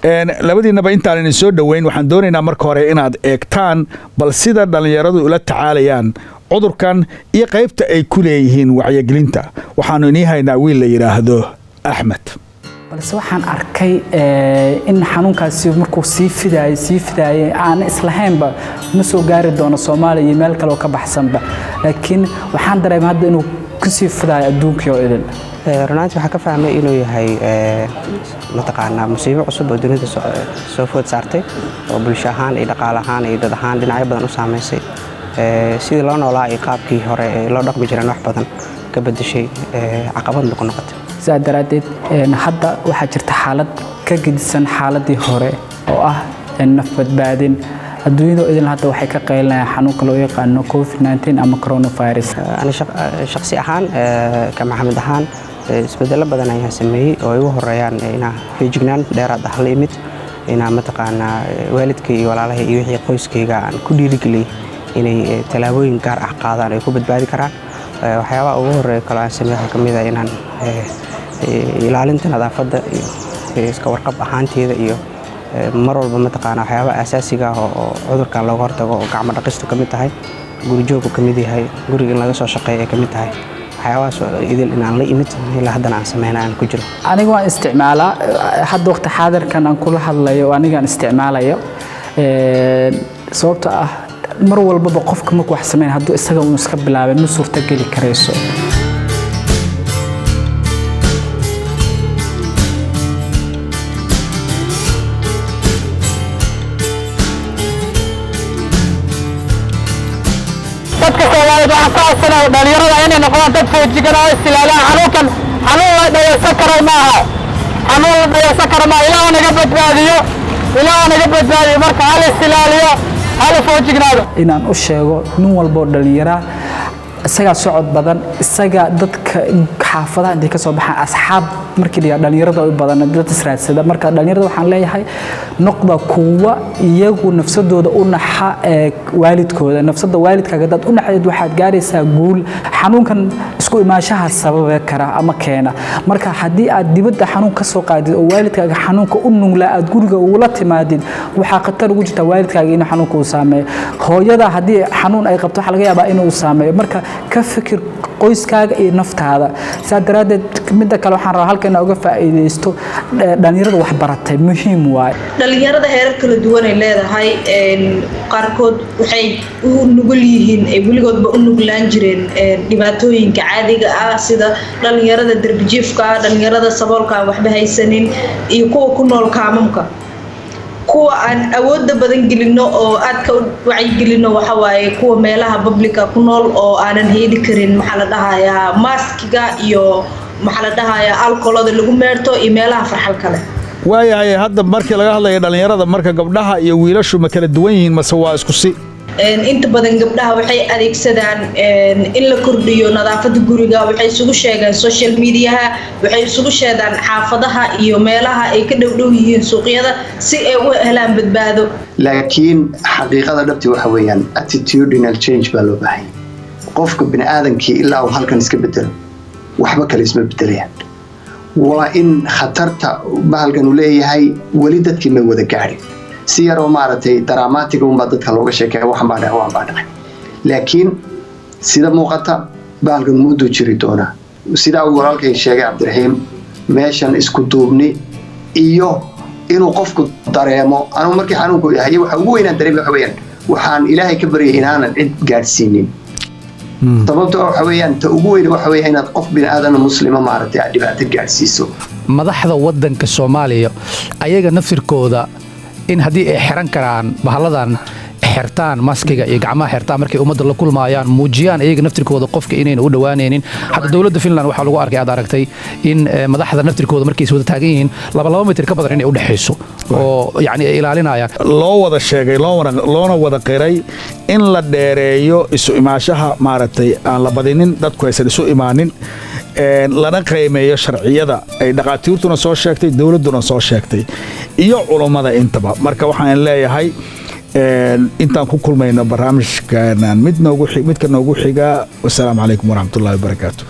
labadiinaba intaan idin soo dhoweyn waxaan doonaynaa marka hore inaad eegtaan bal sida dhallinyaradu ula tacaalayaan cudurkan iyo qaybta ay ku leeyihiin wacyigelinta waxaanu inii haynaa wiil la yidhaahdo Axmed balse waxaan arkay in xanuunkaasi markuu sii fidaayay aan islahaynba ma soo gaari doono Soomaaliya iyo meel kale oo ka baxsanba laakiin waxaan dareemay hadda inuu ku sii fidaay adduunka oo idin runtii waxa ka fahmay inuu yahay mataqaanaa musiibo cusub oo dunida soo food saartay oo bulsho ahaan iyo dhaqaale ahaan iyo dad ahaan dhinacyo badan u saameysay sidii loo noolaa iyo qaabkii hore ee loo dhaqmi jiray wax badan ka bedeshay caqabad noqotay saadaradeed hadda waxa jirta xaalad ka gedisan xaaladii hore oo ah naf badbaadin adduunyada idin hadda waxay ka qeylinayaan xanuunka loo yaqaan COVID-19 ama coronavirus ana shakhsi ahaan ka maxamed ahaan isbedelo badan ayaan sameeyay oo ugu horeeyaan inaa feejignaan dheeraad ah la imid inaa mataqaanaa waalidkay iyo walaalahay iyo wixii qoyskayga aan ku dhiirigeliyay inay talaabooyin gaar ah qaadaan ay ku badbaadi karaan waxyaabaha ugu horeeya kale aan sameeyay kamid ah inaan ilaalinta nadaafadda iyo iska warqab ahaanteeda iyo mar walba mataqaanaa waxyaabaha asaasiga ah oo cudurkan looga hortago oo gacmo dhaqistu ka mid tahay guri joogku ka mid yahay guriga in laga soo shaqeeyo ka mid tahay waxyaabahaas idil inaan la imid ilaa haddana aan sameynaa aan ku jiro aniga waan isticmaalaa hadda waqti xaadirkan aan kula hadlayo anigaan isticmaalayo sababtoo ah mar walba qofka markuu wax sameyn hadduu isaga uu iska bilaabay ma suurta geli karayso dhalinyarada inay noqdaan dad foojigan oo istilaalaha xanuunkan xanuun la dhaysan karo maaha ilaaha naga badbaadiyo marka hal istilaaliyo hal foojignaado inaan u sheego nin walba oo dhalinyara isaga socod badan isaga dadka xaafadaha inta ka soo baxaan asxaab markii dhalinyarada u badan dad israadsada marka dhalinyarada waxaan leeyahay noqda kuwa iyagu nafsadooda u naxa waalidkooda nafsada waalidkaaga dad u naxayd waxaad gaaraysaa guul xanuunkan isku imaashaha sabab kara ama keena marka hadii aad dibadda xanuun ka soo qaadid oo waalidkaaga xanuunka u nugla aad guriga ugu la timaadid waxa khatar ugu jirta waalidkaaga inuu xanuunka u saameeyo hooyada hadii xanuun ay qabto waxa laga yaabaa inuu saameeyo marka ka fikir qoyskaaga iyo naftaada saadaradeed midda kale waxaan rabaa halkan uga faa'iideysto dhalinyarada wax baratay muhiim waay dhalinyarada heerar kala duwan ay leedahay qaarkood waxay u nugul yihiin ay weligoodba u nuglaan jireen dhibaatooyinka caadiga ah sida dhalinyarada darbijiifka dhalinyarada saboolka waxba haysanin iyo kuwa ku nool kaamamka kuwa aan awoodda badan gelino oo aad ka wacyigelino waxa waaye kuwa meelaha publica ku nool oo aanan heli karin maxaa la dhahayaa maskiga iyo maxaa la dhahayaa alcoholada lagu meerto iyo meelaha farxal kale waayahay hadda markii laga hadlayo dhalinyarada marka gabdhaha iyo wiilashu ma kala duwan yihiin mase waa isku si inta badan gabdhaha waxay adeegsadaan in la kordhiyo nadaafada guriga waxay isugu sheegaan social mediaha waxay isugu sheedaan xaafadaha iyo meelaha ay ka dhowdhow yihiin suuqyada si ay u helaan badbaado laakiin xaqiiqada dhabti waxa weeyaan attitudinal change baa loo baahan qofka bini'aadankii ilaa uu halkan iska bedelo waxba kale isma bedelayaan waa in khatarta bahalkan uu leeyahay weli dadkii ma wada gaadhin si yaroo maaragtay daraamaatiga unbaa dadka looga sheekeeya waxan baa dhacay laakiin sida muuqata bahalkan muddo jiri doonaa sidaa uu walaalkay sheegay cabdiraxiim meeshan isku duubni iyo inuu qofku dareemo anigu markii xanuunku yahay waxa ugu weynaan dareemi waxa weeyaan waxaan ilaahay ka baryay inaanan cid gaadhsiinin sababta waxa weeyaan ta ugu weyn waxa weeyaan inaad qof bini'aadan muslima maaragtay aad dhibaato gaadhsiiso madaxda waddanka Soomaaliya ayaga naftirkooda in haddii ay xiran karaan bahalladan xirtaan maskiga iyo gacmaha xirtaan markay ummadda la kulmaayaan muujiyaan iyaga naftirkooda qofka inayna u dhawaanaynin hadda dawladda Finland waxaa lagu arkay aad aragtay in madaxda naftirkooda markay wada taagan yihiin 2 mitir ka badan inay u dhaxayso oo yani ay ilaalinayaan loo wada sheegay loona wada qiray in la dheereeyo isu imaashaha maaragtay aan la badinin dadku aysan isu imaanin lana qiimeeyo sharciyada ay dhaqaatiirtuna soo sheegtay dawladduna soo sheegtay iyo culimada intaba marka waxaan leeyahay intaan ku kulmayno barnaamijkan midka noogu xiga wassalaamu calaykum waraxmatullaahi wabarakaatuh